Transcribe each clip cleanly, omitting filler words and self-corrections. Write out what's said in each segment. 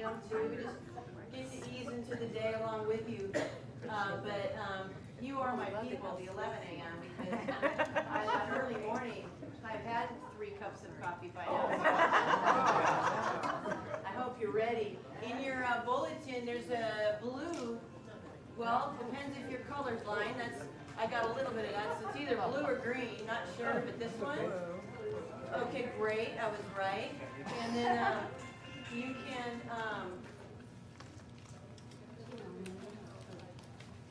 am too. We just get to ease into the day along with you. But you are my people, the 11 a.m. because I that early morning, I've had 3 cups of coffee by now. I hope you're ready. In your bulletin, there's a blue. Well, depends if your color's line. I got a little bit of that, so it's either blue or green. Not sure, but this one. Okay, great. I was right. And then you can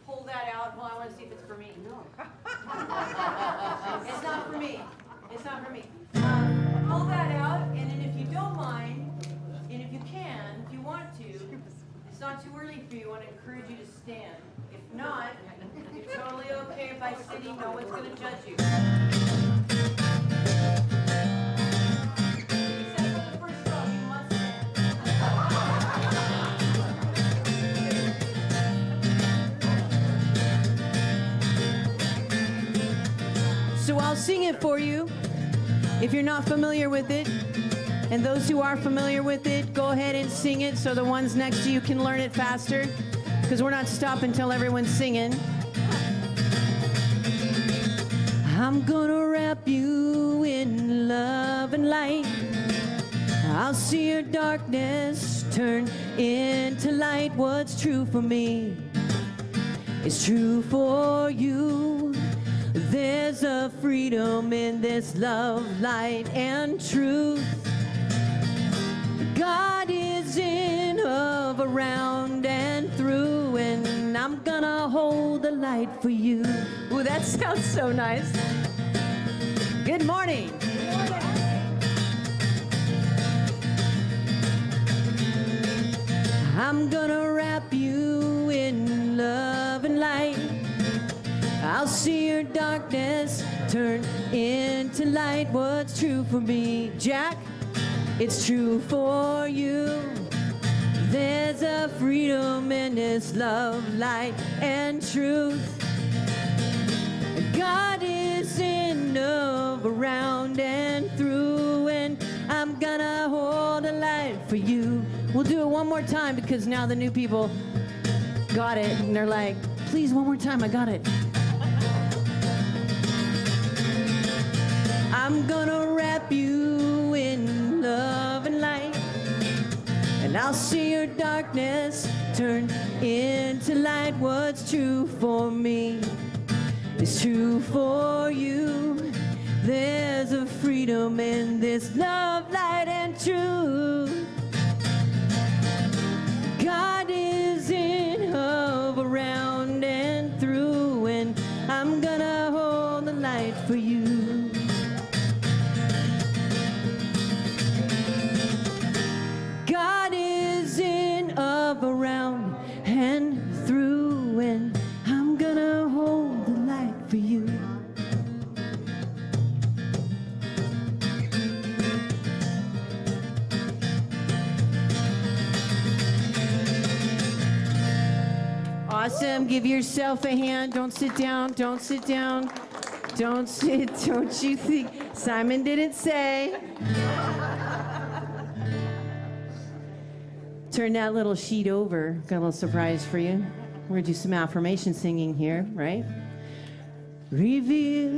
pull that out. Well, I want to see if it's for me. No. It's not for me. It's not for me. Pull that out, and then if you don't mind, and if you can, if you want to, it's not too early for you. I want to encourage you to stand. If not, you're totally okay by sitting. No one's going to judge you. Except for the first row, you must stand. So I'll sing it for you if you're not familiar with it. And those who are familiar with it, go ahead and sing it so the ones next to you can learn it faster. Because we're not stopping until everyone's singing. I'm gonna wrap you in love and light. I'll see your darkness turn into light. What's true for me is true for you. There's a freedom in this love, light, and truth. God is in, of, around, and through, and I'm gonna hold the light for you. Ooh, that sounds so nice. Good morning. I'm gonna wrap you in love and light. I'll see your darkness turn into light. What's true for me, Jack? It's true for you. There's a freedom in this love, light, and truth. God is in, of, around, and through, and I'm gonna hold a light for you. We'll do it one more time because now the new people got it, and they're like, please, one more time, I got it. I'm gonna wrap you in love and light, and I'll see your darkness turn into light. What's true for me is true for you. There's a freedom in this love, light, and truth. God is in, of, around, and through, and I'm gonna hold the light for you. God is in, of, around, and through, and I'm gonna hold the light for you. Awesome. Give yourself a hand. Don't sit down. Don't sit down. Don't sit. Don't you think? Simon didn't say. Turn that little sheet over. Got a little surprise for you. We're going to do some affirmation singing here, right? Reveal,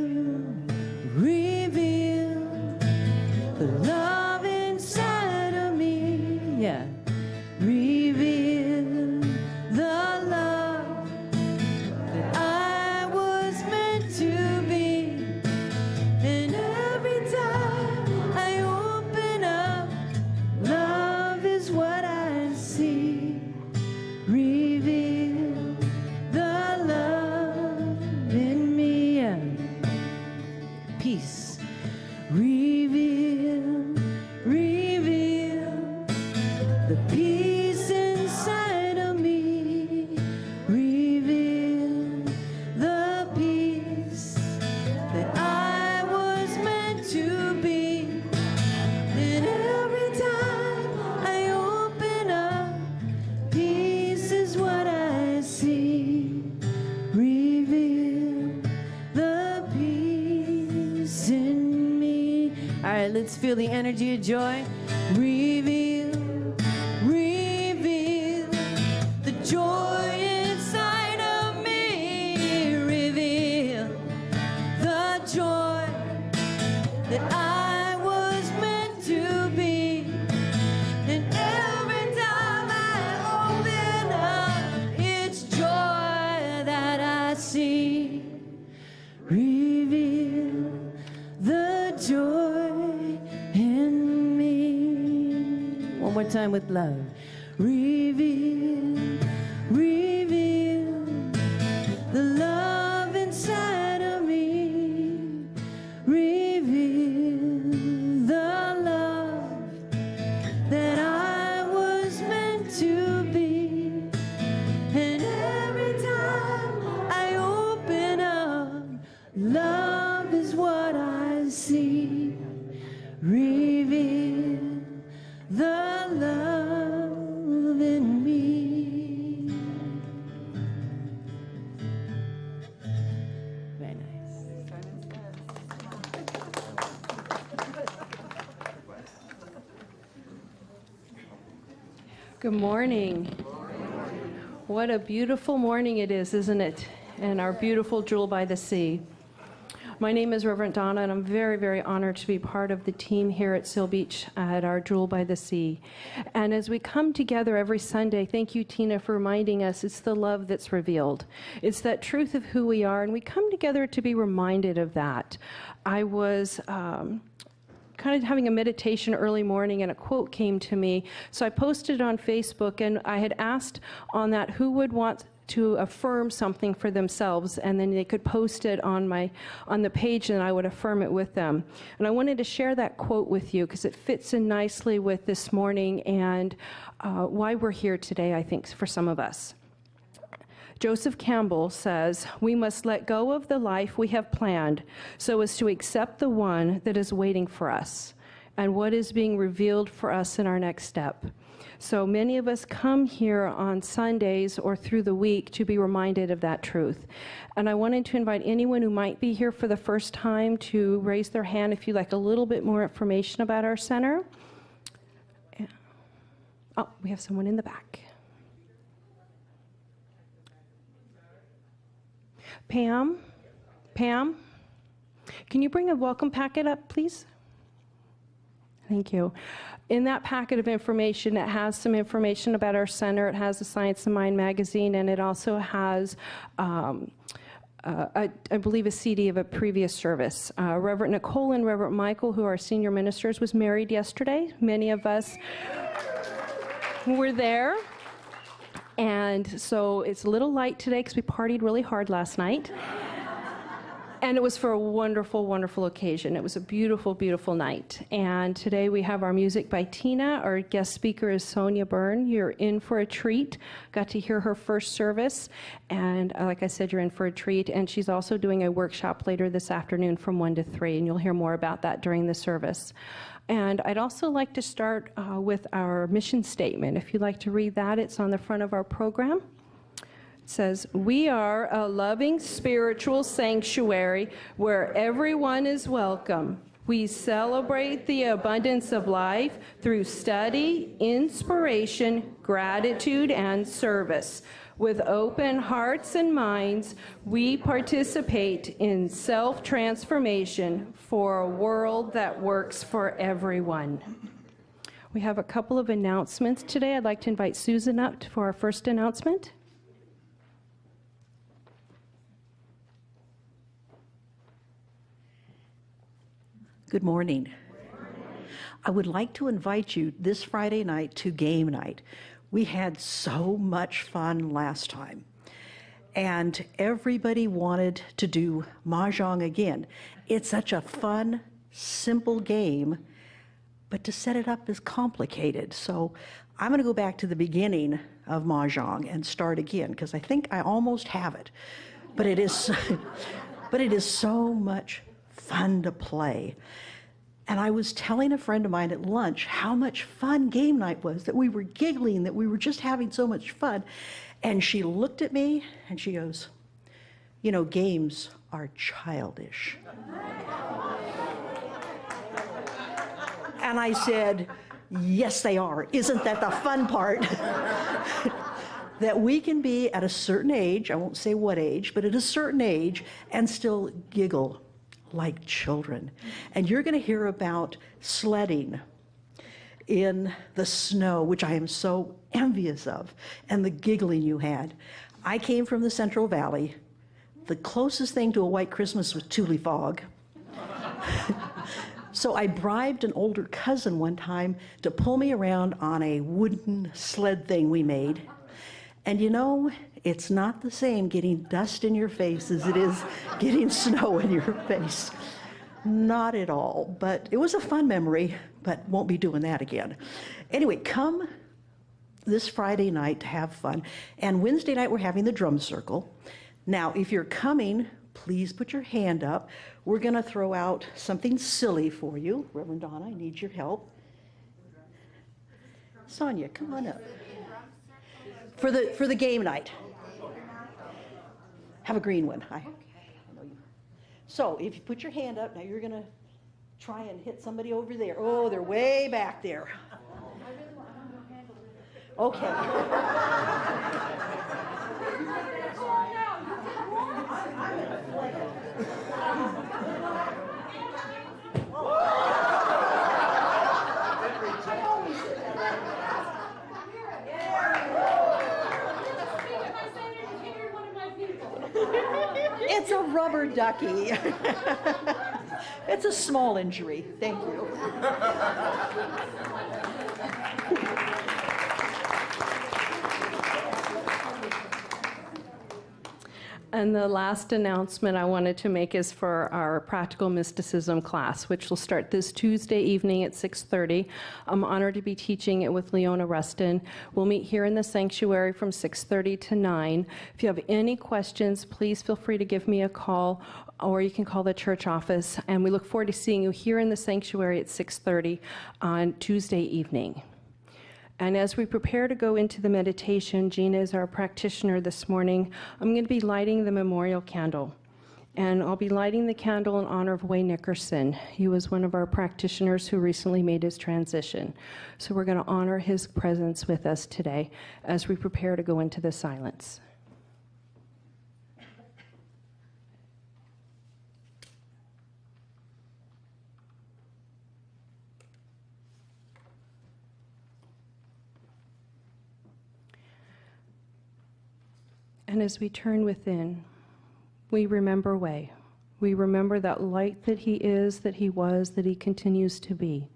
reveal the love inside of me. Yeah. Reveal the love that I was meant to be. And every time I open up, love is what I see. Reveal the love in me. Peace. Reveal, reveal the peace inside of me. Reveal the peace that I was meant to be. And every time I open up, peace is what I see. Reveal the peace in me. All right, let's feel the energy of joy. Reveal, reveal One more time with love. Reveal, reveal the love inside of me. Reveal the love that I was meant to be. And every time I open up, love is what I see. Reveal the love in me. Very nice. Good morning. What a beautiful morning it is, isn't it? And our beautiful Jewel by the Sea. My name is Reverend Donna, and I'm very, very honored to be part of the team here at Seal Beach at our Jewel by the Sea. And as we come together every Sunday, thank you, Tina, for reminding us it's the love that's revealed. It's that truth of who we are, and we come together to be reminded of that. I was kind of having a meditation early morning, and a quote came to me. So I posted it on Facebook, and I had asked on that who would want to affirm something for themselves, and then they could post it on the page, and I would affirm it with them. And I wanted to share that quote with you because it fits in nicely with this morning and why we're here today, I think, for some of us. Joseph Campbell says, "We must let go of the life we have planned so as to accept the one that is waiting for us and what is being revealed for us in our next step." So many of us come here on Sundays or through the week to be reminded of that truth. And I wanted to invite anyone who might be here for the first time to raise their hand if you'd like a little bit more information about our center. Oh, we have someone in the back. Pam, can you bring a welcome packet up, please? Thank you. In that packet of information, it has some information about our center. It has the Science of Mind magazine, and it also has, I believe, a CD of a previous service. Reverend Nicole and Reverend Michael, who are senior ministers, was married yesterday. Many of us were there. And so it's a little light today because we partied really hard last night. And it was for a wonderful, wonderful occasion. It was a beautiful, beautiful night. And today we have our music by Tina. Our guest speaker is Sonia Byrne. You're in for a treat. Got to hear her first service. And like I said, you're in for a treat. And she's also doing a workshop later this afternoon from 1 to 3. And you'll hear more about that during the service. And I'd also like to start with our mission statement. If you'd like to read that, it's on the front of our program. It says, "We are a loving spiritual sanctuary where everyone is welcome. We celebrate the abundance of life through study, inspiration, gratitude, and service. With open hearts and minds, we participate in self-transformation for a world that works for everyone." We have a couple of announcements today. I'd like to invite Susan up for our first announcement. Good morning. I would like to invite you this Friday night to game night. We had so much fun last time, and everybody wanted to do Mahjong again. It's such a fun, simple game, but to set it up is complicated. So I'm going to go back to the beginning of Mahjong and start again, because I think I almost have it. But it is, but it is so much fun to play. And I was telling a friend of mine at lunch how much fun game night was, that we were giggling, that we were just having so much fun. And she looked at me and she goes, "You know, games are childish." And I said, "Yes, they are. Isn't that the fun part?" That we can be at a certain age, I won't say what age, but at a certain age, and still giggle like children. And you're going to hear about sledding in the snow, which I am so envious of, and the giggling you had. I came from the Central Valley. The closest thing to a white Christmas was Tule Fog. So So I bribed an older cousin one time to pull me around on a wooden sled thing we made. And you know, it's not the same getting dust in your face as it is getting snow in your face. Not at all, but it was a fun memory, but won't be doing that again. Anyway, come this Friday night to have fun. And Wednesday night, we're having the drum circle. Now, if you're coming, please put your hand up. We're going to throw out something silly for you. Reverend Donna, I need your help. Sonia, come on up. For the game night. Have a green one. I know you. So if you put your hand up, now you're going to try and hit somebody over there. Oh, they're way back there. Okay. It's a rubber ducky. It's a small injury. Thank you. And the last announcement I wanted to make is for our practical mysticism class, which will start this Tuesday evening at 6:30. I'm honored to be teaching it with Leona Rustin. We'll meet here in the sanctuary from 6:30 to 9. If you have any questions, please feel free to give me a call, or you can call the church office. And we look forward to seeing you here in the sanctuary at 6:30 on Tuesday evening. And as we prepare to go into the meditation, Gina is our practitioner this morning. I'm going to be lighting the memorial candle. And I'll be lighting the candle in honor of Wayne Nickerson. He was one of our practitioners who recently made his transition. So we're going to honor his presence with us today as we prepare to go into the silence. And as we turn within, we remember Way. We remember that light that he is, that he was, that he continues to be.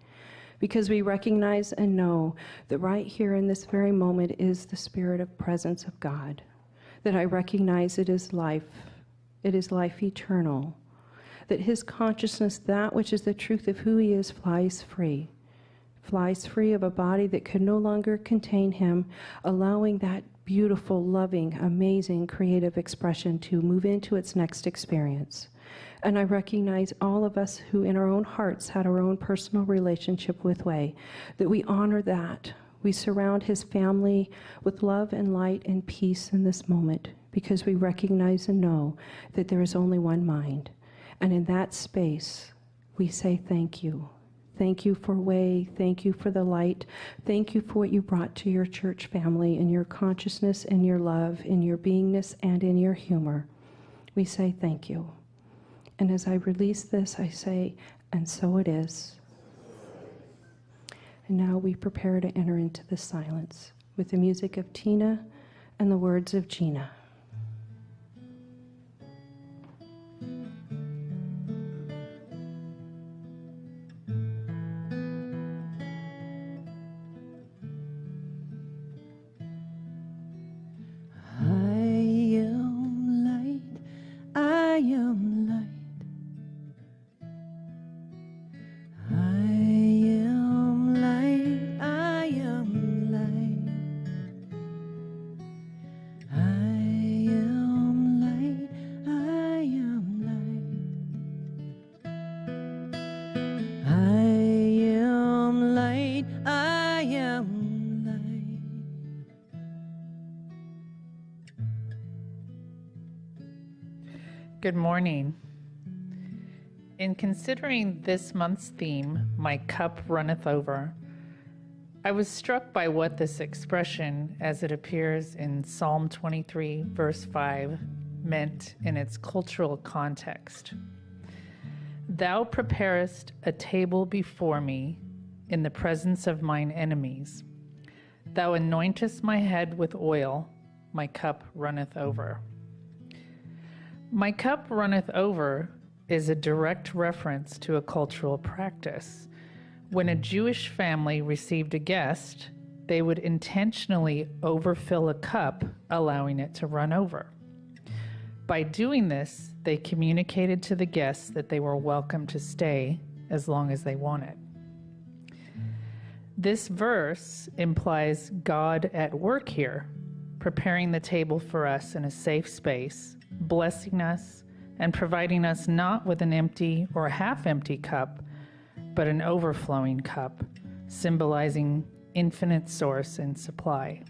Because we recognize and know that right here in this very moment is the spirit of presence of God. That I recognize it is life eternal. That his consciousness, that which is the truth of who he is, flies free of a body that could no longer contain him, allowing that beautiful, loving, amazing, creative expression to move into its next experience. And I recognize all of us who in our own hearts had our own personal relationship with Way, that we honor that. We surround his family with love and light and peace in this moment, because we recognize and know that there is only one mind. And in that space, we say thank you. Thank you for Way. Thank you for the light. Thank you for what you brought to your church family in your consciousness, in your love, in your beingness, and in your humor. We say thank you. And as I release this, I say, and so it is. And now we prepare to enter into the silence with the music of Tina and the words of Gina. Good morning. In considering this month's theme, "My cup runneth over," I was struck by what this expression, as it appears in Psalm 23, verse 5, meant in its cultural context. "Thou preparest a table before me in the presence of mine enemies. Thou anointest my head with oil, my cup runneth over." My cup runneth over is a direct reference to a cultural practice. When a Jewish family received a guest, they would intentionally overfill a cup, allowing it to run over. By doing this, they communicated to the guests that they were welcome to stay as long as they wanted. This verse implies God at work here, preparing the table for us in a safe space, blessing us, and providing us not with an empty or half-empty cup, but an overflowing cup, symbolizing infinite source and supply.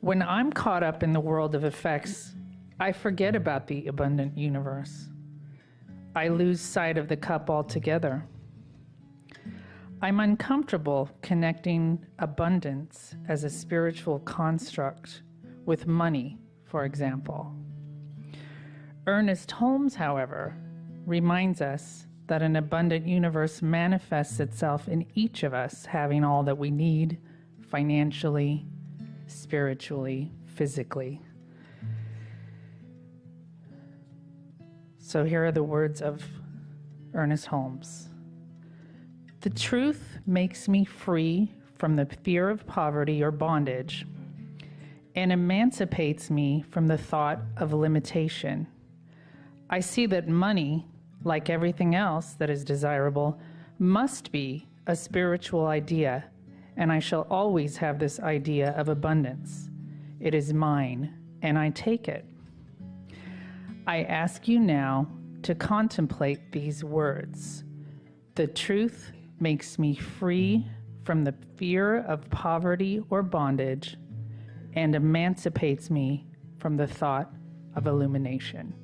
When I'm caught up in the world of effects, I forget about the abundant universe. I lose sight of the cup altogether. I'm uncomfortable connecting abundance as a spiritual construct with money, for example. Ernest Holmes, however, reminds us that an abundant universe manifests itself in each of us having all that we need financially, spiritually, physically. So here are the words of Ernest Holmes. The truth makes me free from the fear of poverty or bondage and emancipates me from the thought of limitation. I see that money, like everything else that is desirable, must be a spiritual idea, and I shall always have this idea of abundance. It is mine, and I take it. I ask you now to contemplate these words. The truth makes me free from the fear of poverty or bondage and emancipates me from the thought of limitation.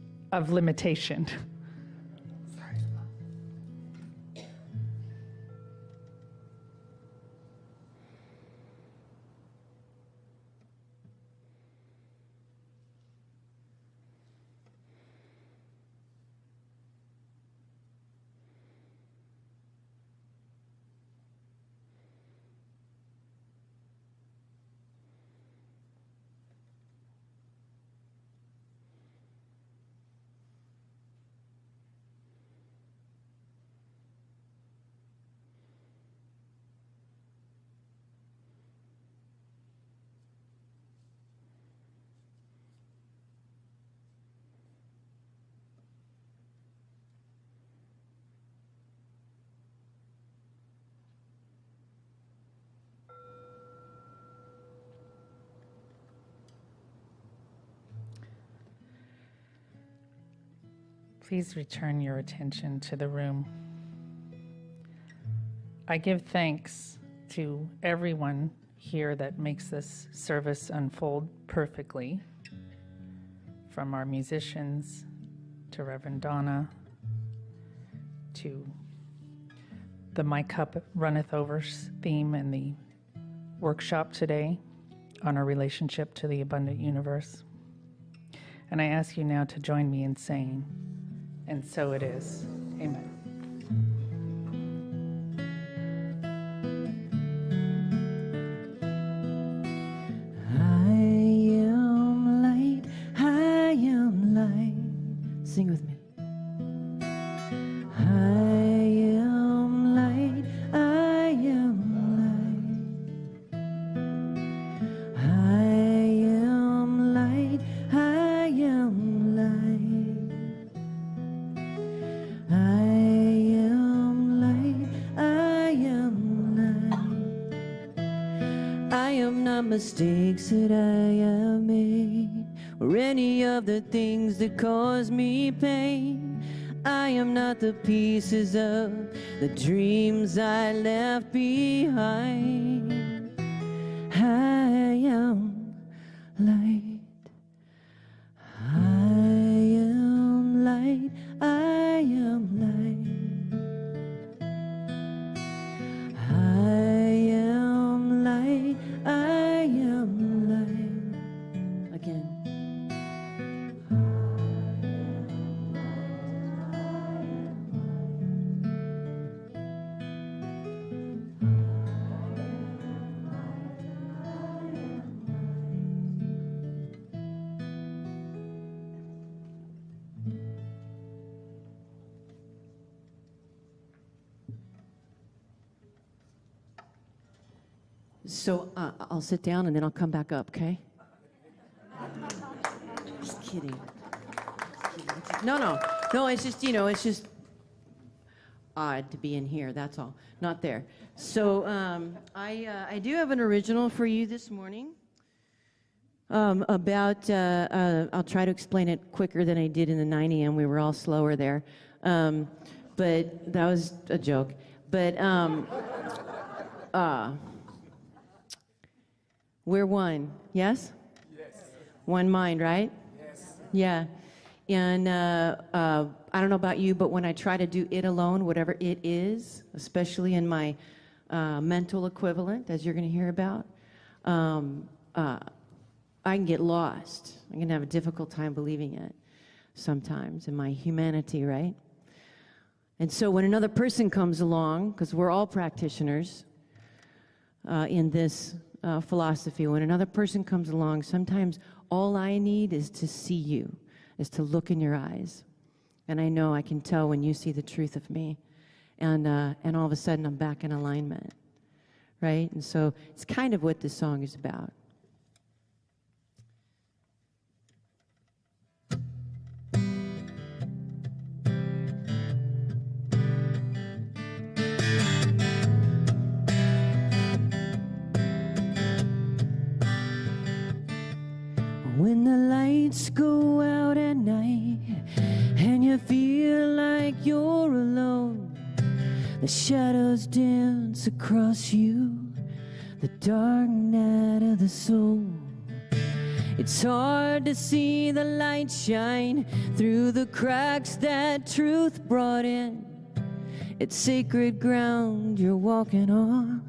Please return your attention to the room. I give thanks to everyone here that makes this service unfold perfectly, from our musicians to Reverend Donna to the My Cup Runneth Over theme and the workshop today on our relationship to the abundant universe. And I ask you now to join me in saying, and so it is. Amen. I am light. Sing with me. Mistakes that I have made, or any of the things that cause me pain. I am not the pieces of the dreams I left behind. I am light. I am light. I am light. I am light. I am light. Again. So I'll sit down and then I'll come back up, okay? Just kidding. No, it's just, it's just odd to be in here, that's all. Not there. So I do have an original for you this morning about, I'll try to explain it quicker than I did in the 9 a.m. We were all slower there. But that was a joke. But we're one, yes? Yes. One mind, right? Yes. Yeah. And I don't know about you, but when I try to do it alone, whatever it is, especially in my mental equivalent, as you're going to hear about, I can get lost. I'm going to have a difficult time believing it sometimes in my humanity, right? And so when another person comes along, because we're all practitioners in this philosophy, when another person comes along, sometimes all I need is to see you, is to look in your eyes. And I know I can tell when you see the truth of me. And all of a sudden I'm back in alignment, right? And so it's kind of what this song is about. When the lights go out at night and you feel like you're alone, the shadows dance across you, the dark night of the soul. It's hard to see the light shine through the cracks that truth brought in. It's sacred ground you're walking on.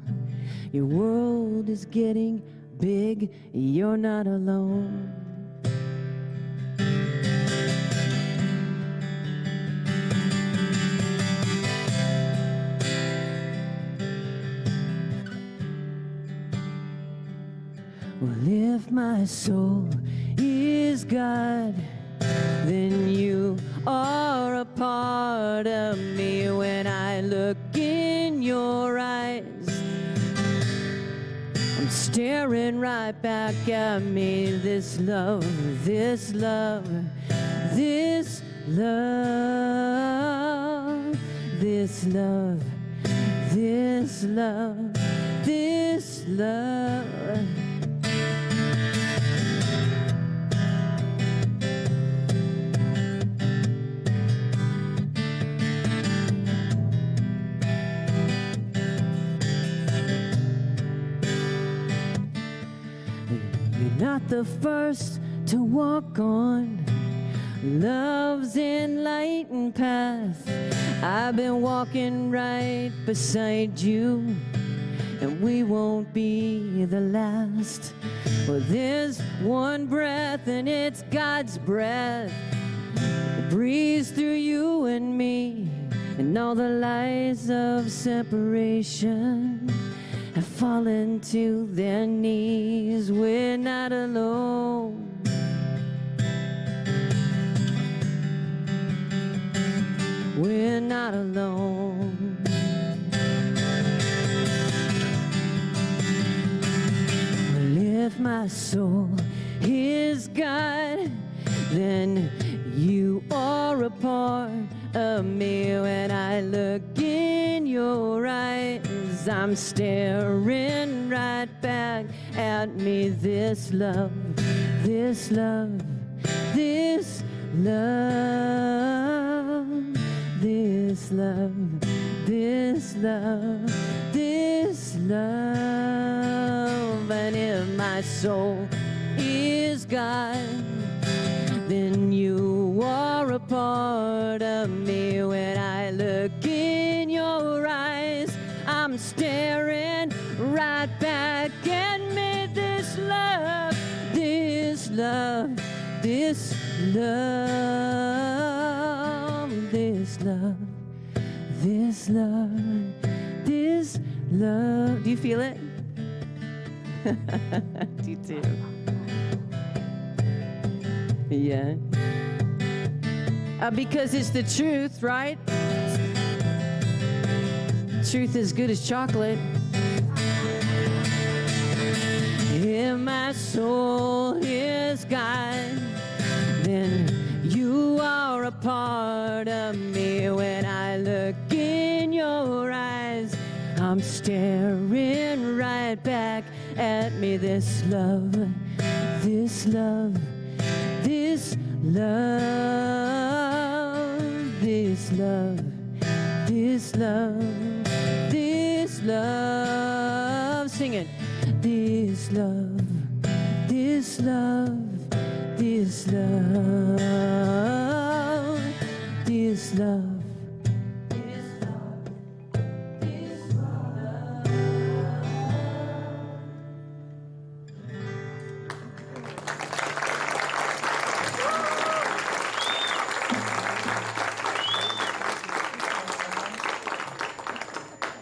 Your world is getting big, you're not alone. Well, if my soul is God, then you are a part of me. When I look in your eyes, I'm staring right back at me. This love, this love, this love, this love, this love, this love. Not the first to walk on love's enlightened path. I've been walking right beside you, and we won't be the last. Well, there's one breath, and it's God's breath. It breathes through you and me, and all the lies of separation have fallen to their knees. We're not alone. We're not alone. Well, if my soul is God, then you are a part of me. When I look in your eyes, I'm staring right back at me. This love, this love, this love, this love, this love, this love. And if my soul is God, then you are a part of me. When I look in your eyes, I'm staring right back at me. This love, this love, this love, this love, this love, this love. Do you feel it? Do you too? Yeah. Because it's the truth, right? Truth is good as chocolate. my soul is gone, then you are a part of me. When I look in your eyes, I'm staring right back at me. This love, this love, this love, this love, this love, this love. Sing it. This love, this love, this love, this love.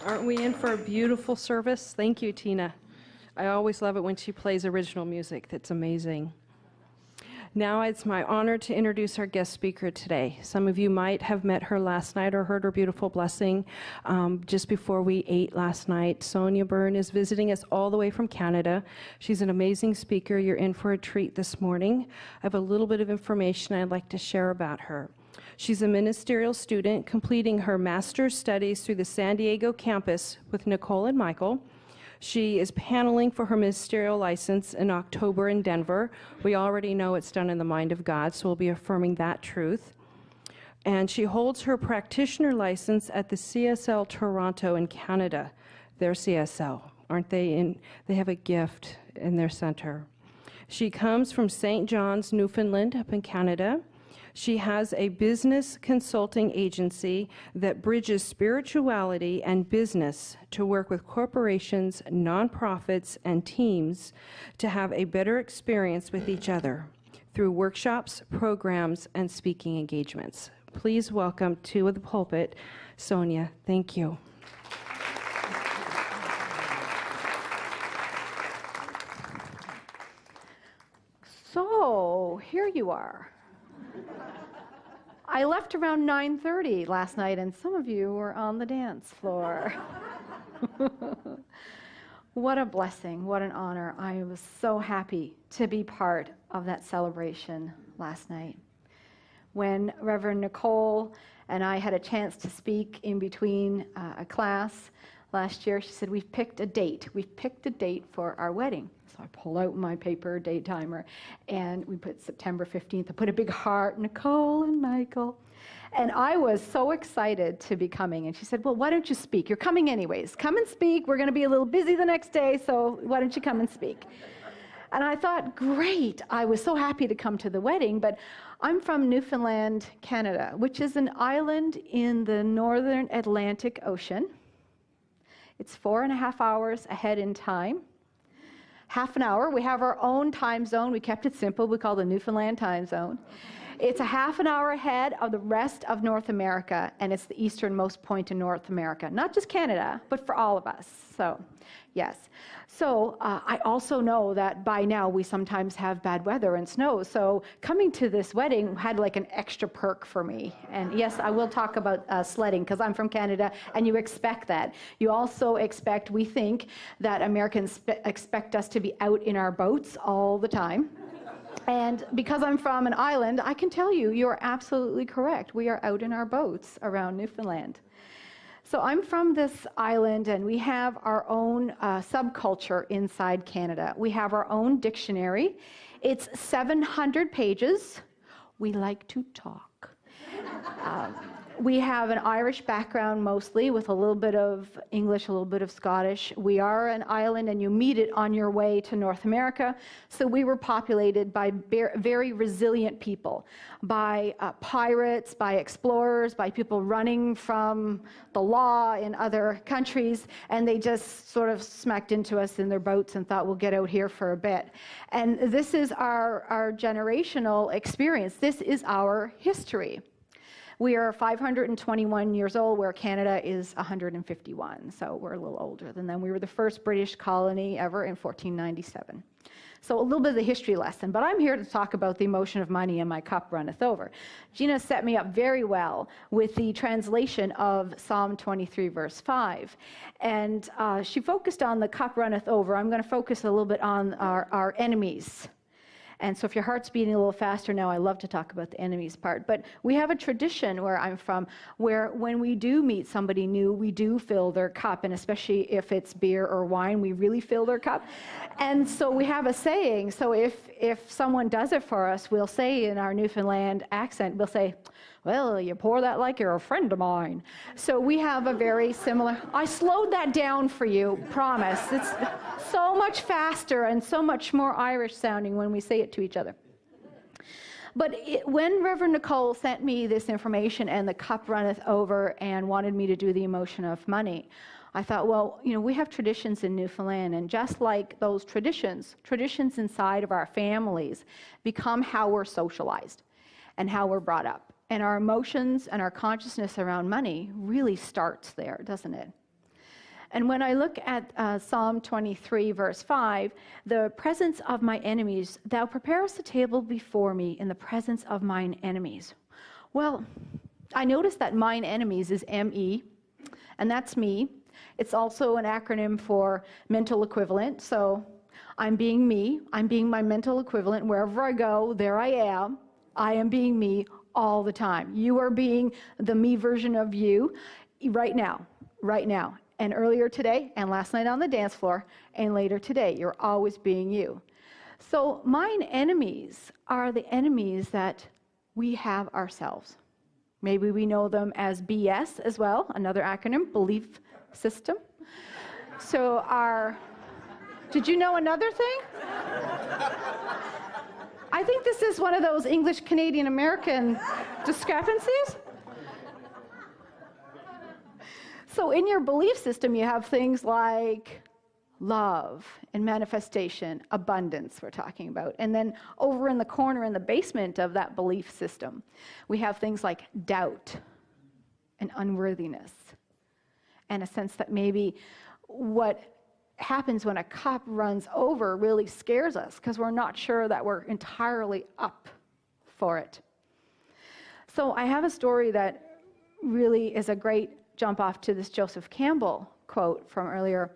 Aren't we in for a beautiful service? Thank you, Tina. I always love it when she plays original music. That's amazing. Now it's my honor to introduce our guest speaker today. Some of you might have met her last night or heard her beautiful blessing just before we ate last night. Sonia Byrne is visiting us all the way from Canada. She's an amazing speaker. You're in for a treat this morning. I have a little bit of information I'd like to share about her. She's a ministerial student completing her master's studies through the San Diego campus with Nicole and Michael. She is paneling for her ministerial license in October in Denver. We already know it's done in the mind of God, so we'll be affirming that truth. And she holds her practitioner license at the CSL Toronto in Canada. Their CSL, aren't they? They have a gift in their center. She comes from St. John's, Newfoundland, up in Canada. She has a business consulting agency that bridges spirituality and business to work with corporations, nonprofits, and teams to have a better experience with each other through workshops, programs, and speaking engagements. Please welcome to the pulpit, Sonia. Thank you. So, here you are. I left around 9:30 last night, and some of you were on the dance floor. What a blessing, what an honor. I was so happy to be part of that celebration last night. When Reverend Nicole and I had a chance to speak in between a class last year, she said, we've picked a date. We've picked a date for our wedding. So I pulled out my paper date timer, and we put September 15th. I put a big heart, Nicole and Michael. And I was so excited to be coming. And she said, well, why don't you speak? You're coming anyways. Come and speak. We're going to be a little busy the next day, so why don't you come and speak? And I thought, great. I was so happy to come to the wedding, but I'm from Newfoundland, Canada, which is an island in the northern Atlantic Ocean. It's 4.5 hours ahead in time. Half an hour. We have our own time zone. We kept it simple. We call it the Newfoundland time zone. It's a half an hour ahead of the rest of North America, and it's the easternmost point in North America. Not just Canada, but for all of us. So, yes. So I also know that by now we sometimes have bad weather and snow. So coming to this wedding had like an extra perk for me. And yes, I will talk about sledding because I'm from Canada, and you expect that. You also expect, we think, that Americans expect us to be out in our boats all the time. And because I'm from an island, I can tell you, you're absolutely correct. We are out in our boats around Newfoundland. So I'm from this island, and we have our own subculture inside Canada. We have our own dictionary. It's 700 pages. We like to talk. We have an Irish background mostly, with a little bit of English, a little bit of Scottish. We are an island, and you meet it on your way to North America. So we were populated by very resilient people, by pirates, by explorers, by people running from the law in other countries, and they just sort of smacked into us in their boats and thought, we'll get out here for a bit. And this is our generational experience. This is our history. We are 521 years old, where Canada is 151, so we're a little older than them. We were the first British colony ever in 1497. So a little bit of the history lesson, but I'm here to talk about the emotion of money and my cup runneth over. Gina set me up very well with the translation of Psalm 23, verse 5. And she focused on the cup runneth over. I'm going to focus a little bit on our enemies. And so if your heart's beating a little faster now, I love to talk about the enemies part. But we have a tradition where I'm from where when we do meet somebody new, we do fill their cup. And especially if it's beer or wine, we really fill their cup. And so we have a saying. So if someone does it for us, we'll say in our Newfoundland accent, we'll say, well, you pour that like you're a friend of mine. So we have a very similar, I slowed that down for you, promise. It's so much faster and so much more Irish sounding when we say it to each other. But when Reverend Nicole sent me this information and the cup runneth over and wanted me to do the emotion of money, I thought, well, we have traditions in Newfoundland, and just like those traditions inside of our families become how we're socialized and how we're brought up. And our emotions and our consciousness around money really starts there, doesn't it? And when I look at Psalm 23, verse 5, the presence of my enemies, thou preparest a table before me in the presence of mine enemies. Well, I noticed that mine enemies is M-E, and that's me. It's also an acronym for mental equivalent. So I'm being me. I'm being my mental equivalent. Wherever I go, there I am. I am being me all the time. You are being the me version of you right now. And earlier today, and last night on the dance floor, and later today, you're always being you. So mine enemies are the enemies that we have ourselves. Maybe we know them as BS as well, another acronym, belief system. So did you know another thing? I think this is one of those English, Canadian, American discrepancies. So in your belief system, you have things like love and manifestation, abundance we're talking about. And then over in the corner in the basement of that belief system, we have things like doubt and unworthiness, and a sense that maybe what happens when a cup runs over really scares us because we're not sure that we're entirely up for it. So I have a story that really is a great jump off to this Joseph Campbell quote from earlier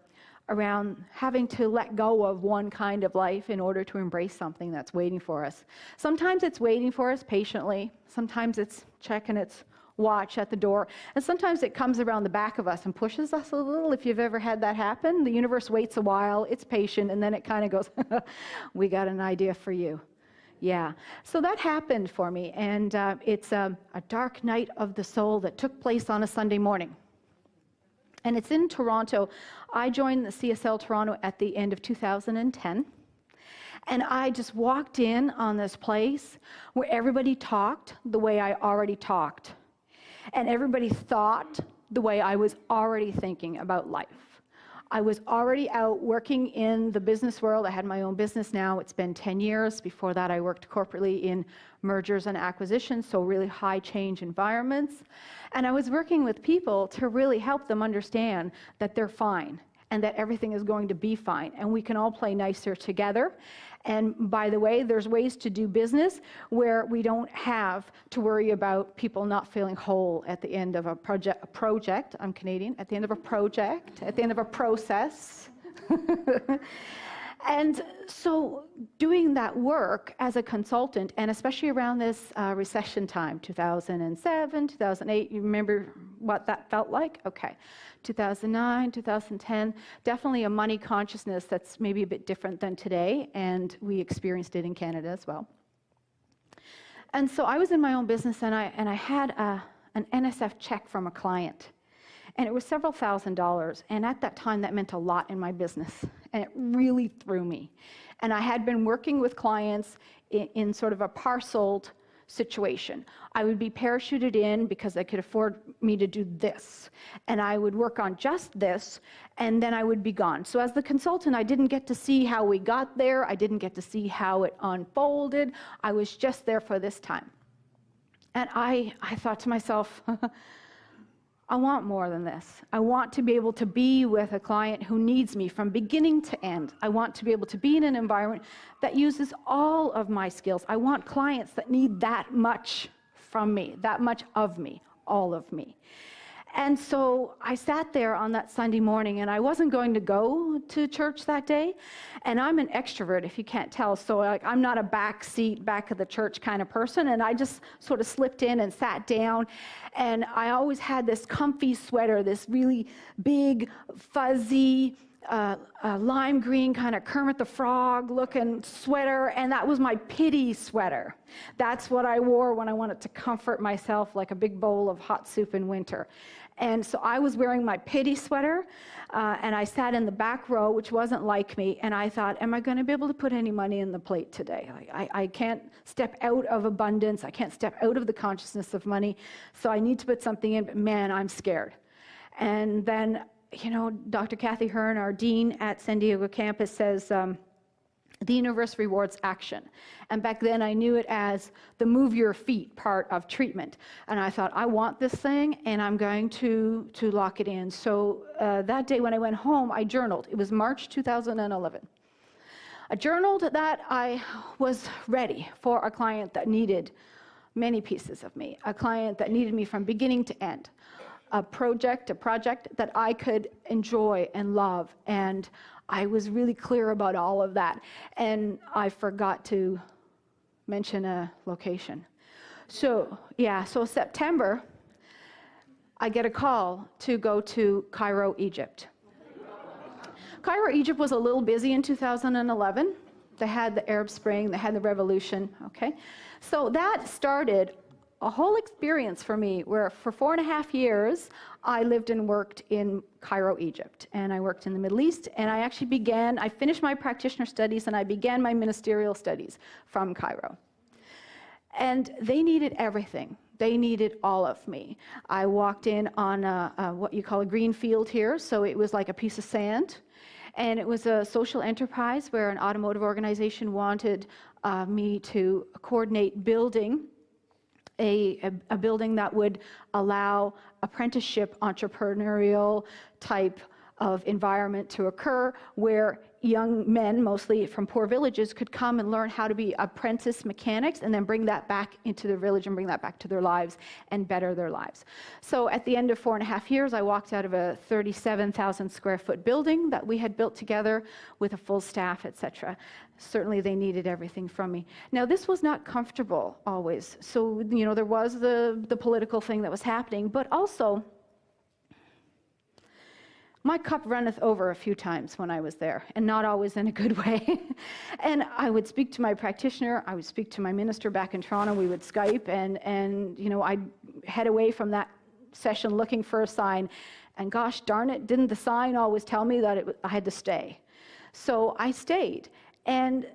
around having to let go of one kind of life in order to embrace something that's waiting for us. Sometimes it's waiting for us patiently. Sometimes it's checking its watch at the door. And sometimes it comes around the back of us and pushes us a little. If you've ever had that happen, the universe waits a while, it's patient, and then it kind of goes, we got an idea for you. Yeah. So that happened for me. And it's a dark night of the soul that took place on a Sunday morning. And it's in Toronto. I joined the CSL Toronto at the end of 2010. And I just walked in on this place where everybody talked the way I already talked. And everybody thought the way I was already thinking about life. I was already out working in the business world. I had my own business now. It's been 10 years. Before that, I worked corporately in mergers and acquisitions, so really high change environments. And I was working with people to really help them understand that they're fine and that everything is going to be fine, and we can all play nicer together. And by the way, there's ways to do business where we don't have to worry about people not feeling whole at the end of a project. I'm Canadian. At the end of a project, at the end of a process. And so doing that work as a consultant, and especially around this recession time, 2007, 2008, you remember what that felt like? Okay. 2009, 2010, definitely a money consciousness that's maybe a bit different than today, and we experienced it in Canada as well. And so I was in my own business, and I had an NSF check from a client, and it was several $1,000s, and at that time that meant a lot in my business, and it really threw me. And I had been working with clients in sort of a parceled situation. I would be parachuted in because I could afford me to do this, and I would work on just this, and then I would be gone. So as the consultant, I didn't get to see how we got there. I didn't get to see how it unfolded. I was just there for this time. And I thought to myself, I want more than this. I want to be able to be with a client who needs me from beginning to end. I want to be able to be in an environment that uses all of my skills. I want clients that need that much from me, that much of me, all of me. And so I sat there on that Sunday morning, and I wasn't going to go to church that day. And I'm an extrovert, if you can't tell. So I'm not a back seat, back of the church kind of person. And I just sort of slipped in and sat down. And I always had this comfy sweater, this really big, fuzzy, lime green kind of Kermit the Frog looking sweater, and that was my pity sweater. That's what I wore when I wanted to comfort myself like a big bowl of hot soup in winter. And so I was wearing my pity sweater, and I sat in the back row, which wasn't like me, and I thought, am I going to be able to put any money in the plate today? I can't step out of abundance. I can't step out of the consciousness of money, so I need to put something in, but man, I'm scared. And then Dr. Kathy Hearn, our dean at San Diego campus, says, the universe rewards action. And back then I knew it as the move your feet part of treatment. And I thought, I want this thing, and I'm going to lock it in. So that day when I went home, I journaled. It was March 2011. I journaled that I was ready for a client that needed many pieces of me, a client that needed me from beginning to end. A project that I could enjoy and love. And I was really clear about all of that. And I forgot to mention a location. So September, I get a call to go to Cairo, Egypt. Cairo, Egypt was a little busy in 2011. They had the Arab Spring, they had the revolution, okay? So that started a whole experience for me where for 4.5 years, I lived and worked in Cairo, Egypt. And I worked in the Middle East, and I finished my practitioner studies, and I began my ministerial studies from Cairo. And they needed everything. They needed all of me. I walked in on what you call a green field here, so it was like a piece of sand. And it was a social enterprise where an automotive organization wanted me to coordinate building a building that would allow apprenticeship, entrepreneurial type of environment to occur, where young men, mostly from poor villages, could come and learn how to be apprentice mechanics and then bring that back into their village and bring that back to their lives and better their lives. So at the end of 4.5 years, I walked out of a 37,000 square foot building that we had built together with a full staff, etc. Certainly they needed everything from me. Now, this was not comfortable always. So, there was the political thing that was happening, but also my cup runneth over a few times when I was there, and not always in a good way. And I would speak to my practitioner, I would speak to my minister back in Toronto, we would Skype, and I'd head away from that session looking for a sign, and gosh darn it, didn't the sign always tell me that I had to stay? So I stayed, and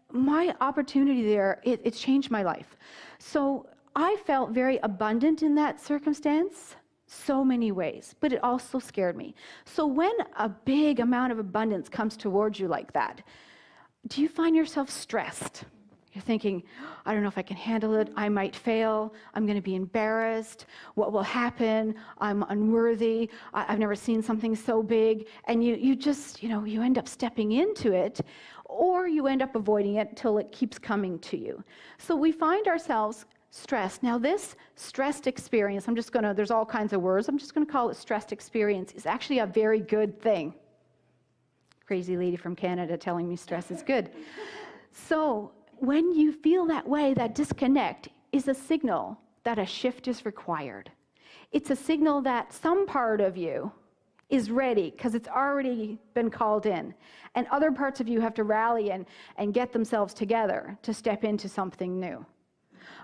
my opportunity there, it changed my life. So I felt very abundant in that circumstance, so many ways, but it also scared me. So when a big amount of abundance comes towards you like that, do you find yourself stressed? You're thinking, I don't know if I can handle it. I might fail. I'm going to be embarrassed. What will happen? I'm unworthy. I've never seen something so big. And you just, you end up stepping into it, or you end up avoiding it till it keeps coming to you. So we find ourselves stressed. Now, this stressed experience, there's all kinds of words. I'm just going to call it stressed experience, is actually a very good thing. Crazy lady from Canada telling me stress is good. So when you feel that way, that disconnect is a signal that a shift is required. It's a signal that some part of you is ready because it's already been called in. And other parts of you have to rally and get themselves together to step into something new.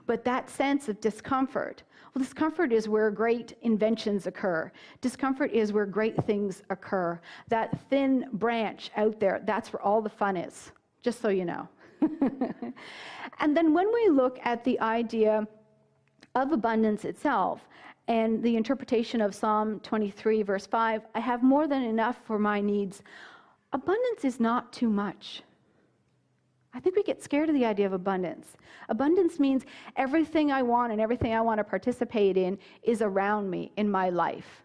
But that sense of discomfort, well, discomfort is where great inventions occur. Discomfort is where great things occur. That thin branch out there, that's where all the fun is, just so you know. And then when we look at the idea of abundance itself and the interpretation of Psalm 23, verse 5, I have more than enough for my needs. Abundance is not too much. I think we get scared of the idea of abundance. Abundance means everything I want and everything I want to participate in is around me in my life.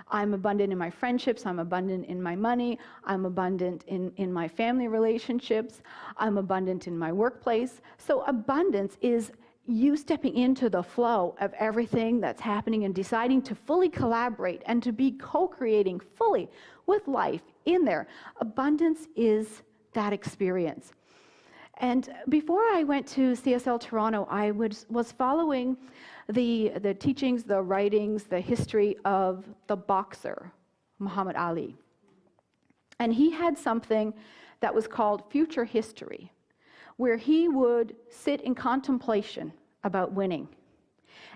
I'm abundant in my friendships. I'm abundant in my money. I'm abundant in my family relationships. I'm abundant in my workplace. So abundance is you stepping into the flow of everything that's happening and deciding to fully collaborate and to be co-creating fully with life in there. Abundance is that experience. And before I went to CSL Toronto, I was following the teachings, the writings, the history of the boxer, Muhammad Ali. And he had something that was called future history, where he would sit in contemplation about winning.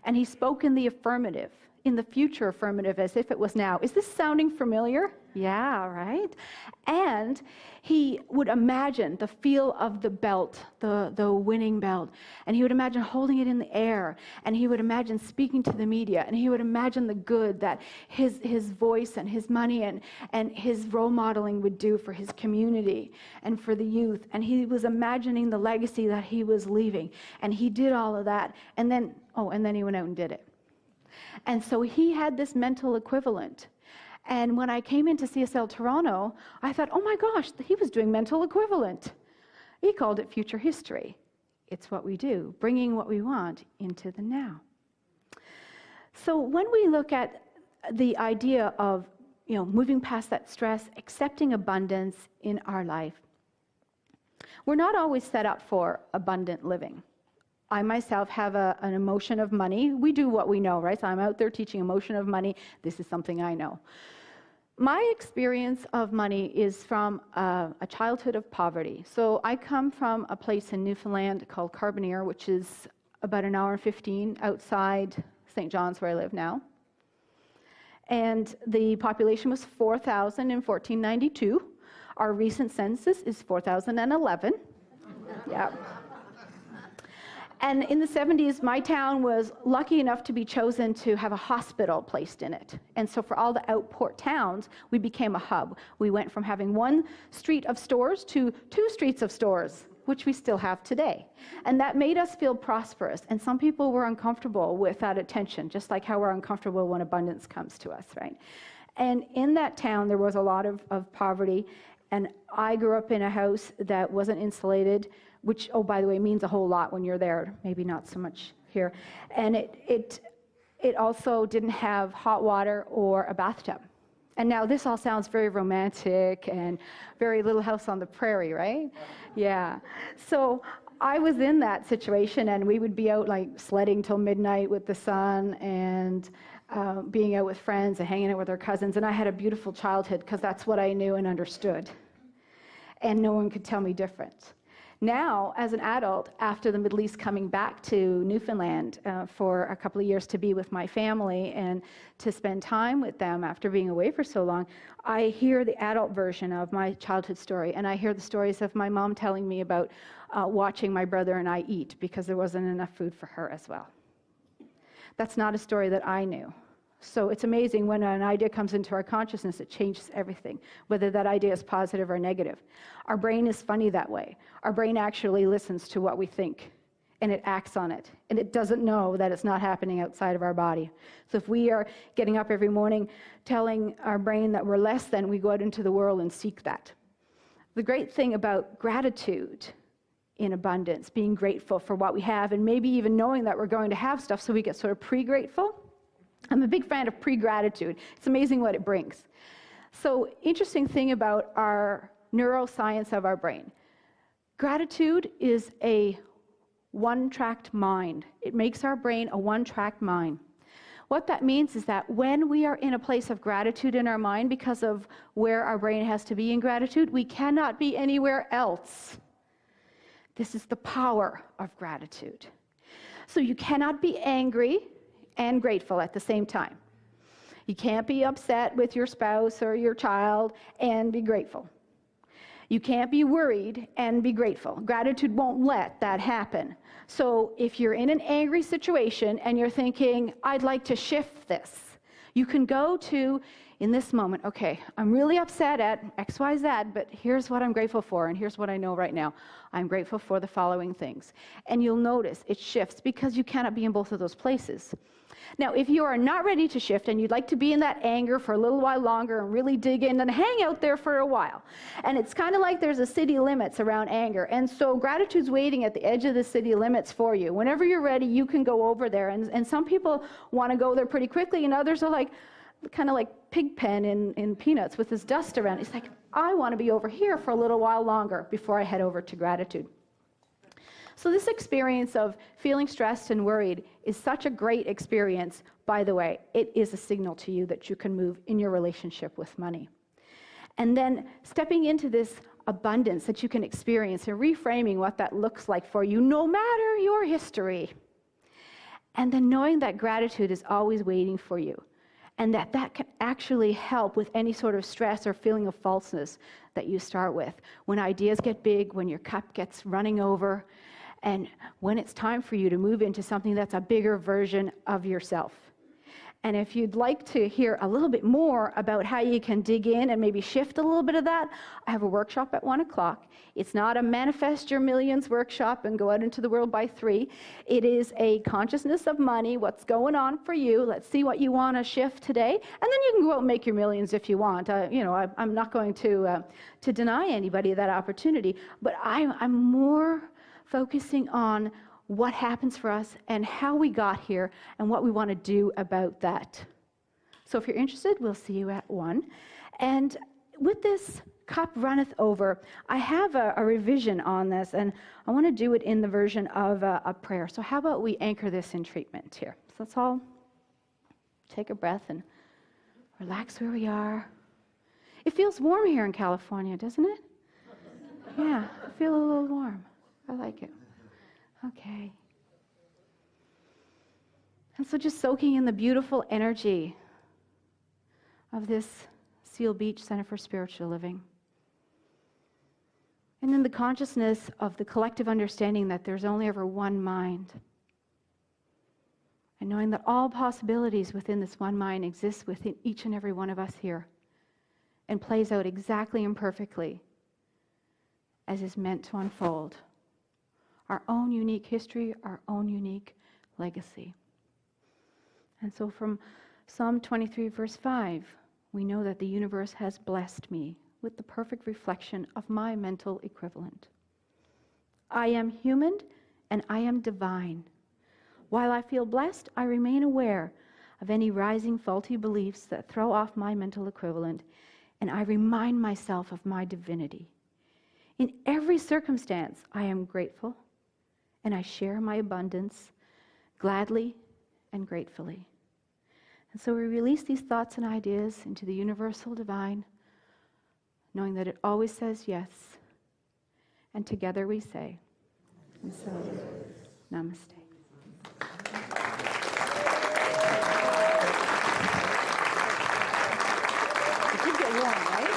And he spoke in the affirmative, in the future affirmative, as if it was now. Is this sounding familiar? Yeah, right? And he would imagine the feel of the belt, the winning belt, and he would imagine holding it in the air, and he would imagine speaking to the media, and he would imagine the good that his voice and his money and his role modeling would do for his community and for the youth, and he was imagining the legacy that he was leaving, and he did all of that, and then he went out and did it. And so he had this mental equivalent. And when I came into CSL Toronto, I thought, oh my gosh, he was doing mental equivalent. He called it future history. It's what we do, bringing what we want into the now. So when we look at the idea of, moving past that stress, accepting abundance in our life, we're not always set up for abundant living. I myself have an emotion of money. We do what we know, right? So I'm out there teaching emotion of money. This is something I know. My experience of money is from a childhood of poverty. So I come from a place in Newfoundland called Carbonear, which is about an hour and 15 outside St. John's, where I live now. And the population was 4,000 in 1492. Our recent census is 4,011. Yeah. And in the 70s, my town was lucky enough to be chosen to have a hospital placed in it. And so for all the outport towns, we became a hub. We went from having one street of stores to 2 streets of stores, which we still have today. And that made us feel prosperous. And some people were uncomfortable with that attention, just like how we're uncomfortable when abundance comes to us, right? And in that town, there was a lot of poverty. And I grew up in a house that wasn't insulated, which, oh, by the way, means a whole lot when you're there, maybe not so much here. And it also didn't have hot water or a bathtub. And now this all sounds very romantic and very Little House on the Prairie, right? Yeah. So I was in that situation, and we would be out like sledding till midnight with the sun and being out with friends and hanging out with our cousins. And I had a beautiful childhood because that's what I knew and understood. And no one could tell me different. Now, as an adult, after the Middle East, coming back to Newfoundland for a couple of years to be with my family and to spend time with them after being away for so long, I hear the adult version of my childhood story, and I hear the stories of my mom telling me about watching my brother and I eat because there wasn't enough food for her as well. That's not a story that I knew. So it's amazing when an idea comes into our consciousness, it changes everything, whether that idea is positive or negative. Our brain is funny that way. Our brain actually listens to what we think, and it acts on it, and it doesn't know that it's not happening outside of our body. So if we are getting up every morning telling our brain that we're less than, we go out into the world and seek that. The great thing about gratitude in abundance, being grateful for what we have, and maybe even knowing that we're going to have stuff so we get sort of pre-grateful. I'm a big fan of pre-gratitude. It's amazing what it brings. So, interesting thing about our neuroscience of our brain. Gratitude is a one-tracked mind. It makes our brain a one-tracked mind. What that means is that when we are in a place of gratitude in our mind because of where our brain has to be in gratitude, we cannot be anywhere else. This is the power of gratitude. So you cannot be angry and grateful at the same time. You can't be upset with your spouse or your child and be grateful. You can't be worried and be grateful. Gratitude won't let that happen. So if you're in an angry situation and you're thinking, I'd like to shift this, you can go to in this moment, okay, I'm really upset at XYZ, but here's what I'm grateful for, and here's what I know right now. I'm grateful for the following things. And you'll notice it shifts because you cannot be in both of those places. Now, if you are not ready to shift and you'd like to be in that anger for a little while longer and really dig in, then hang out there for a while. And it's kind of like there's a city limits around anger. And so gratitude's waiting at the edge of the city limits for you. Whenever you're ready, you can go over there. And some people want to go there pretty quickly, and others are like, kind of like Pigpen in Peanuts with his dust around. It's like, I want to be over here for a little while longer before I head over to gratitude. So this experience of feeling stressed and worried is such a great experience. By the way, it is a signal to you that you can move in your relationship with money. And then stepping into this abundance that you can experience and reframing what that looks like for you, no matter your history. And then knowing that gratitude is always waiting for you. And that can actually help with any sort of stress or feeling of falseness that you start with. When ideas get big, when your cup gets running over, and when it's time for you to move into something that's a bigger version of yourself. And if you'd like to hear a little bit more about how you can dig in and maybe shift a little bit of that, I have a workshop at 1 o'clock. It's not a manifest your millions workshop and go out into the world by 3. It is a consciousness of money, what's going on for you. Let's see what you want to shift today. And then you can go out and make your millions if you want. I'm not going to deny anybody that opportunity, but I'm more focusing on what happens for us and how we got here and what we want to do about that. So if you're interested, we'll see you at 1. And with this cup runneth over, I have a revision on this, and I want to do it in the version of a prayer. So how about we anchor this in treatment here? So let's all take a breath and relax where we are. It feels warm here in California, doesn't it? Yeah, I feel a little warm. I like it. Okay. And so just soaking in the beautiful energy of this Seal Beach Center for Spiritual Living. And then the consciousness of the collective understanding that there's only ever one mind. And knowing that all possibilities within this one mind exist within each and every one of us here and plays out exactly and perfectly as is meant to unfold. Our own unique history, our own unique legacy. And so from Psalm 23, verse 5, we know that the universe has blessed me with the perfect reflection of my mental equivalent. I am human and I am divine. While I feel blessed, I remain aware of any rising faulty beliefs that throw off my mental equivalent, and I remind myself of my divinity. In every circumstance, I am grateful, and I share my abundance gladly and gratefully. And so we release these thoughts and ideas into the universal divine, knowing that it always says yes. And together we say, and so, namaste. It did get warm, right?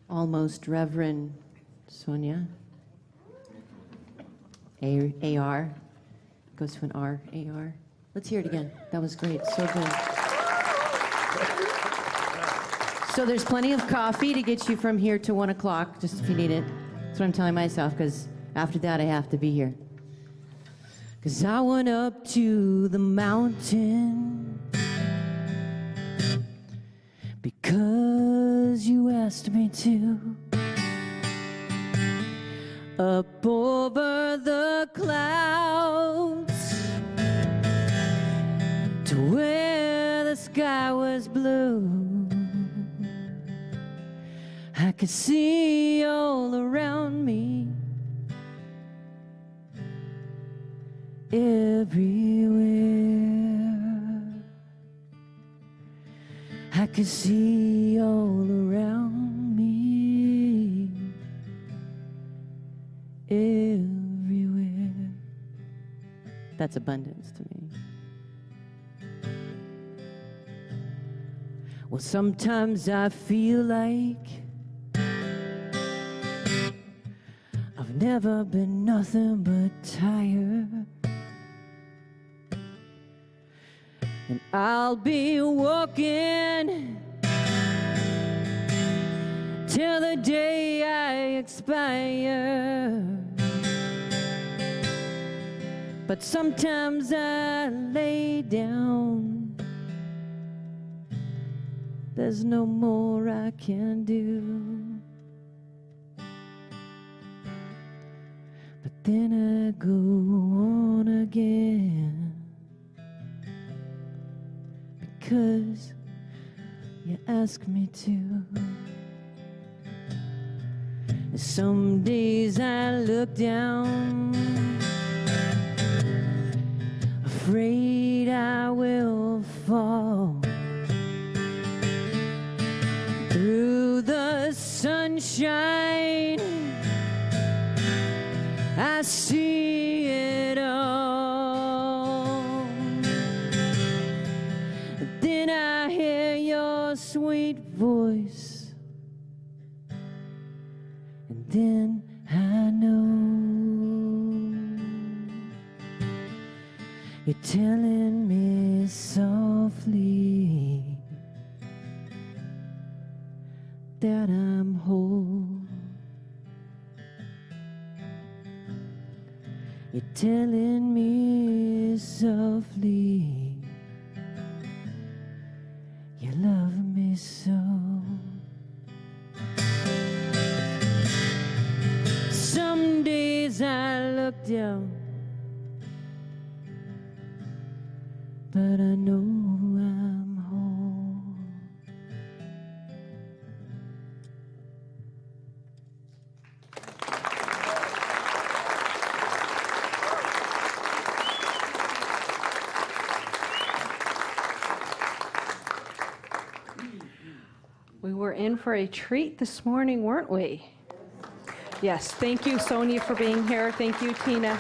Almost Reverend Sonia. A-R. Goes to an R, A-R. Let's hear it again. That was great. So good. So there's plenty of coffee to get you from here to 1 o'clock, just if you need it. That's what I'm telling myself, because after that I have to be here. Because I went up to the mountain because you asked me to. Up over the clouds to where the sky was blue. I could see all around me, everywhere. I could see all around me, everywhere. That's abundance to me. Well, sometimes I feel like never been nothing but tired. And I'll be walking till the day I expire. But sometimes I lay down. There's no more I can do. But then I go on again, because you ask me to. Some days I look down, afraid I will fall. Through the sunshine, I see it all. Then I hear your sweet voice, and then I know you're telling me softly that I'm whole. You're telling me softly you love me so. Some days I look down, but I know I'm whole. We were in for a treat this morning, weren't we? Yes, thank you, Sonia, for being here. Thank you, Tina.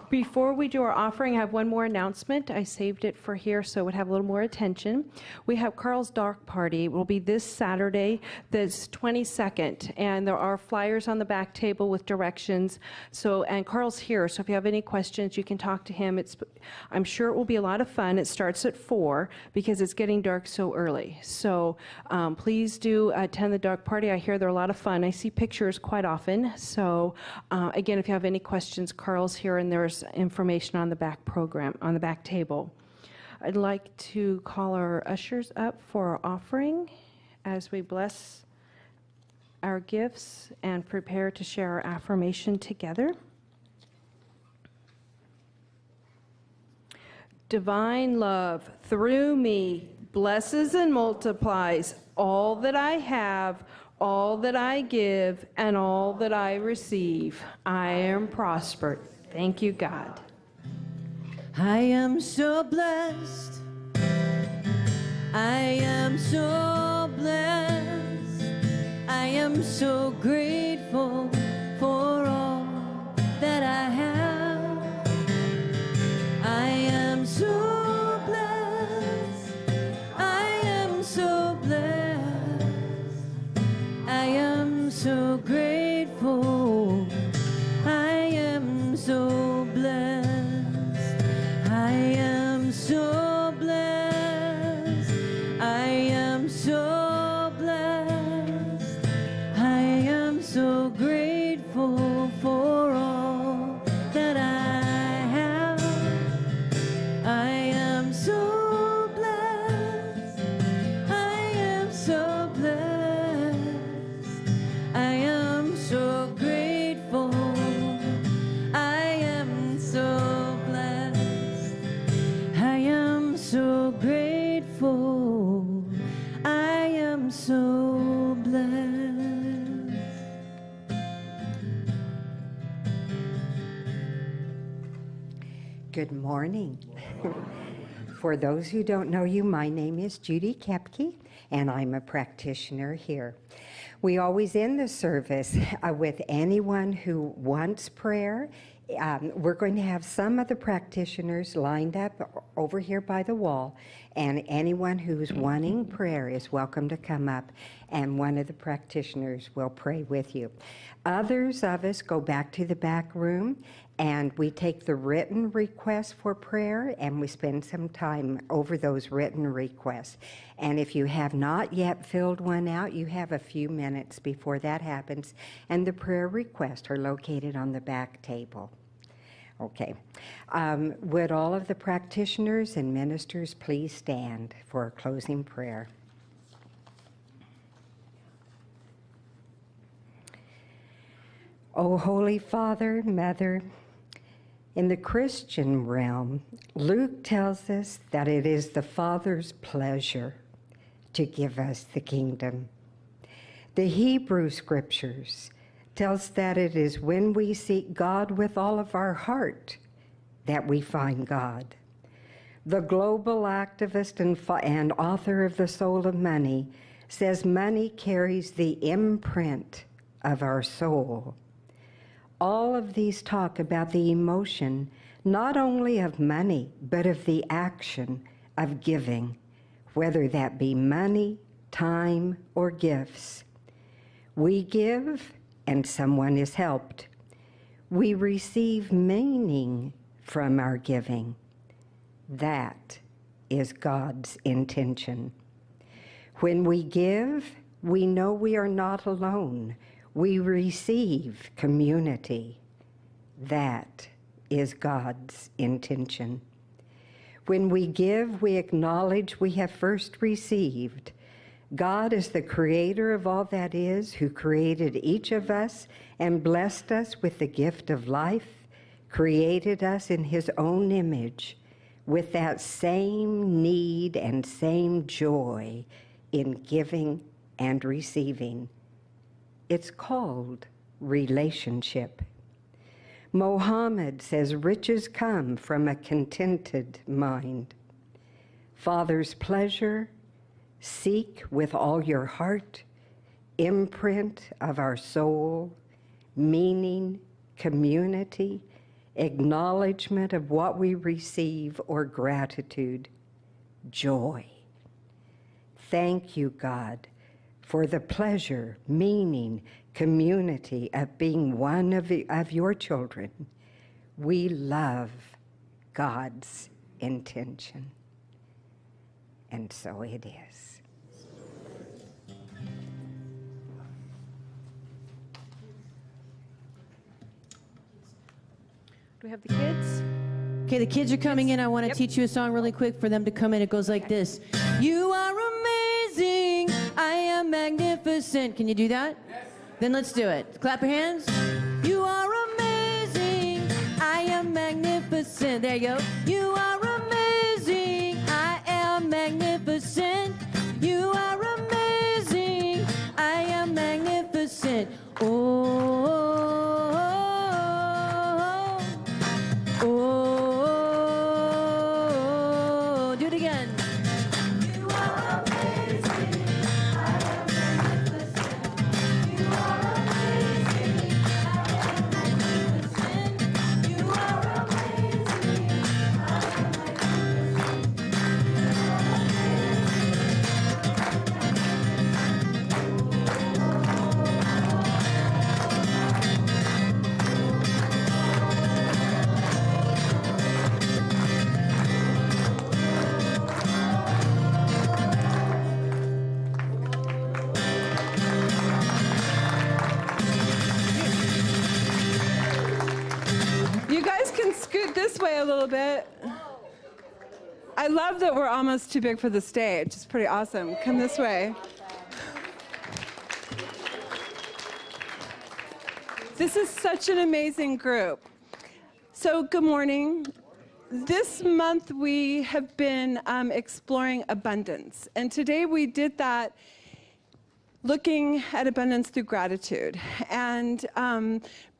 Before we do our offering, I have one more announcement. I saved it for here so it would have a little more attention. We have Carl's Dark Party. It will be this Saturday, the 22nd, and there are flyers on the back table with directions. And Carl's here, so if you have any questions, you can talk to him. I'm sure it will be a lot of fun. It starts at 4 because it's getting dark so early. So please do attend the Dark Party. I hear they're a lot of fun. I see pictures quite often. So again, if you have any questions, Carl's here, and there's information on the back table. I'd like to call our ushers up for our offering as we bless our gifts and prepare to share our affirmation together. Divine love through me blesses and multiplies all that I have, all that I give, and all that I receive. I am prospered. Thank you, God. I am so blessed. I am so blessed. I am so grateful for all that I have. I am so blessed. I am so blessed. I am so grateful. I am so blessed. I am so blessed. I am so blessed. I am so grateful for all that I have. I am so blessed. I am so blessed. I am so grateful. I am so blessed. I am so grateful. I am so blessed. Good morning. For those who don't know you, my name is Judy Kepke, and I'm a practitioner here. We always end the service with anyone who wants prayer, We're going to have some of the practitioners lined up over here by the wall, and anyone who's wanting prayer is welcome to come up, and one of the practitioners will pray with you. Others of us go back to the back room, and we take the written requests for prayer, and we spend some time over those written requests. And if you have not yet filled one out, you have a few minutes before that happens, and the prayer requests are located on the back table. Okay. Would all of the practitioners and ministers please stand for a closing prayer? O Holy Father, Mother, in the Christian realm, Luke tells us that it is the Father's pleasure to give us the kingdom. The Hebrew Scriptures tells that it is when we seek God with all of our heart that we find God. The global activist and author of The Soul of Money says money carries the imprint of our soul. All of these talk about the emotion, not only of money, but of the action of giving, whether that be money, time, or gifts. We give, and someone is helped. We receive meaning from our giving. That is God's intention. When we give, we know we are not alone. We receive community. That is God's intention. When we give, we acknowledge we have first received. God is the creator of all that is, who created each of us and blessed us with the gift of life, created us in his own image, with that same need and same joy in giving and receiving. It's called relationship. Mohammed says riches come from a contented mind. Father's pleasure, seek with all your heart, imprint of our soul, meaning, community, acknowledgement of what we receive, or gratitude, joy. Thank you, God, for the pleasure, meaning, community of being one of your children. We love God's intention. And so it is. Do we have the kids? Okay, the kids are coming in. I want to teach you a song really quick for them to come in. It goes like this. You are amazing. I am magnificent. Can you do that? Yes. Then let's do it. Clap your hands. You are amazing. I am magnificent. There you go. You are amazing. I am magnificent. You are amazing. I am magnificent. This way a little bit. I love that we're almost too big for the stage. It's pretty awesome. Come this way. This is such an amazing group. So good morning. This month we have been exploring abundance. And today we did that looking at abundance through gratitude. And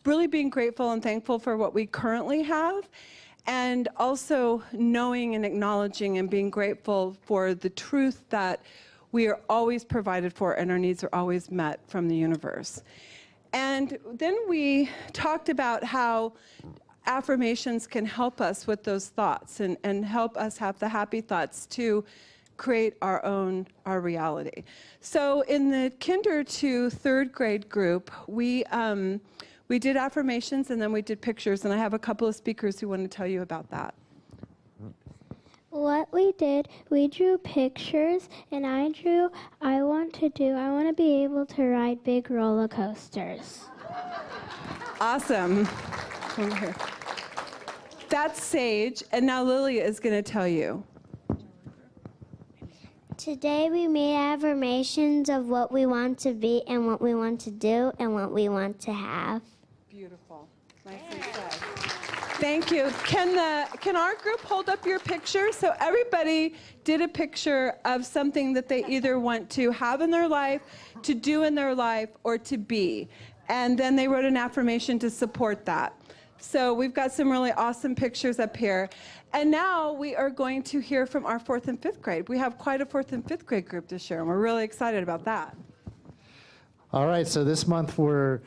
really being grateful and thankful for what we currently have, and also knowing and acknowledging and being grateful for the truth that we are always provided for and our needs are always met from the universe. And then we talked about how affirmations can help us with those thoughts and help us have the happy thoughts to create our reality. So in the kinder to third grade group, we did affirmations and then we did pictures, and I have a couple of speakers who want to tell you about that. What we did, we drew pictures, and I want to be able to ride big roller coasters. Awesome. Over here. That's Sage, and now Lily is going to tell you. Today we made affirmations of what we want to be and what we want to do and what we want to have. Beautiful. Nicely said. Thank you. Can our group hold up your picture? So everybody did a picture of something that they either want to have in their life, to do in their life, or to be. And then they wrote an affirmation to support that. So we've got some really awesome pictures up here. And now we are going to hear from our 4th and 5th grade. We have quite a 4th and 5th grade group this year, and we're really excited about that. All right, so this month we're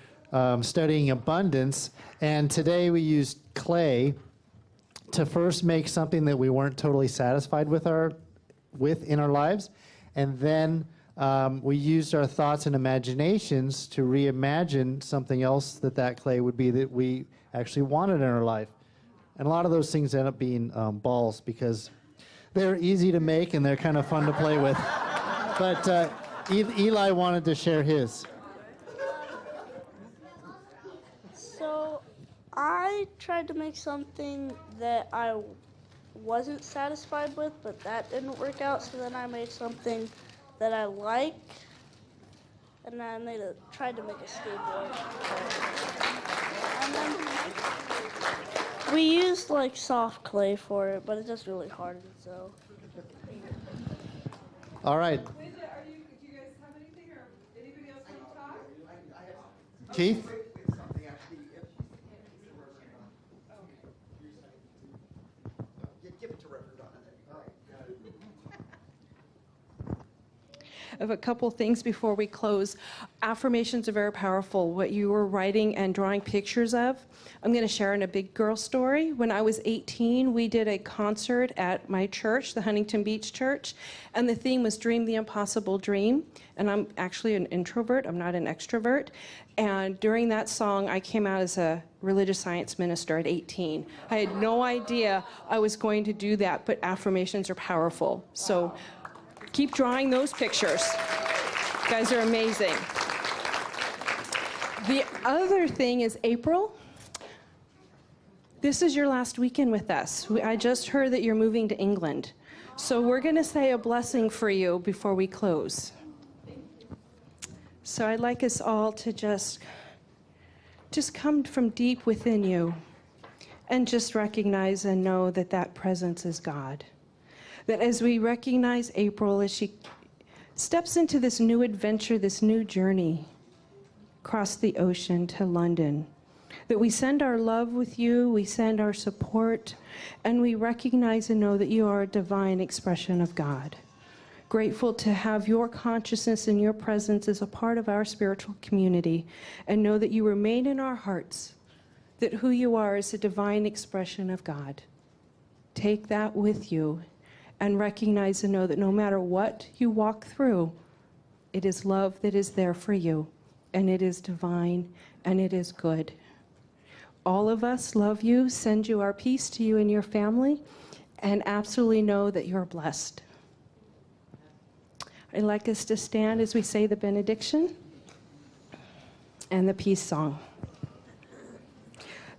studying abundance, and today we used clay to first make something that we weren't totally satisfied with in our lives, and then we used our thoughts and imaginations to reimagine something else that clay would be that we actually wanted in our life. And a lot of those things end up being balls because they're easy to make and they're kind of fun to play with. But Eli wanted to share his. So I tried to make something that I wasn't satisfied with, but that didn't work out. So then I made something that I like, and then I tried to make a skateboard. And then we used like soft clay for it, but it's just really hard. So. All right. Do you guys have anything, or anybody else want to talk? Keith? Of a couple things before we close. Affirmations are very powerful. What you were writing and drawing pictures of. I'm going to share in a big girl story. When I was 18, we did a concert at my church, the Huntington Beach Church, and the theme was Dream the Impossible Dream. And I'm actually an introvert. I'm not an extrovert. And during that song, I came out as a religious science minister at 18. I had no idea I was going to do that, but affirmations are powerful. So keep drawing those pictures. You guys are amazing. The other thing is April. This is your last weekend with us. I just heard that you're moving to England. So we're going to say a blessing for you before we close. So I'd like us all to just come from deep within you and just recognize and know that that presence is God. That as we recognize April, as she steps into this new adventure, this new journey across the ocean to London, that we send our love with you, we send our support, and we recognize and know that you are a divine expression of God. Grateful to have your consciousness and your presence as a part of our spiritual community, and know that you remain in our hearts, that who you are is a divine expression of God. Take that with you and recognize and know that no matter what you walk through, it is love that is there for you, and it is divine, and it is good. All of us love you, send you our peace to you and your family, and absolutely know that you're blessed. I'd like us to stand as we say the benediction and the peace song.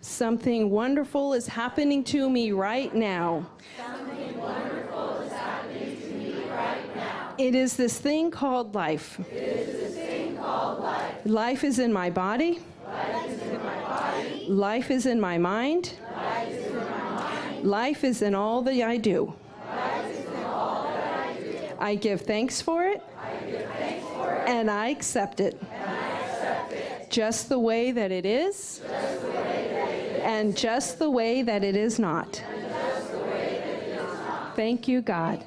Something wonderful is happening to me right now. Something wonderful is happening to me right now. It is this thing called life. It is this thing called life. Life is in my body. Life is in my body. Life is in my mind. Life is in my mind. Life is in all that I do. Life is in all that I do. I give thanks for it. I give thanks for it. And I accept it. And I accept it. Just the way that it is. Just the way that it is. And just the way that it is not. And just the way that it is not. Thank you, God.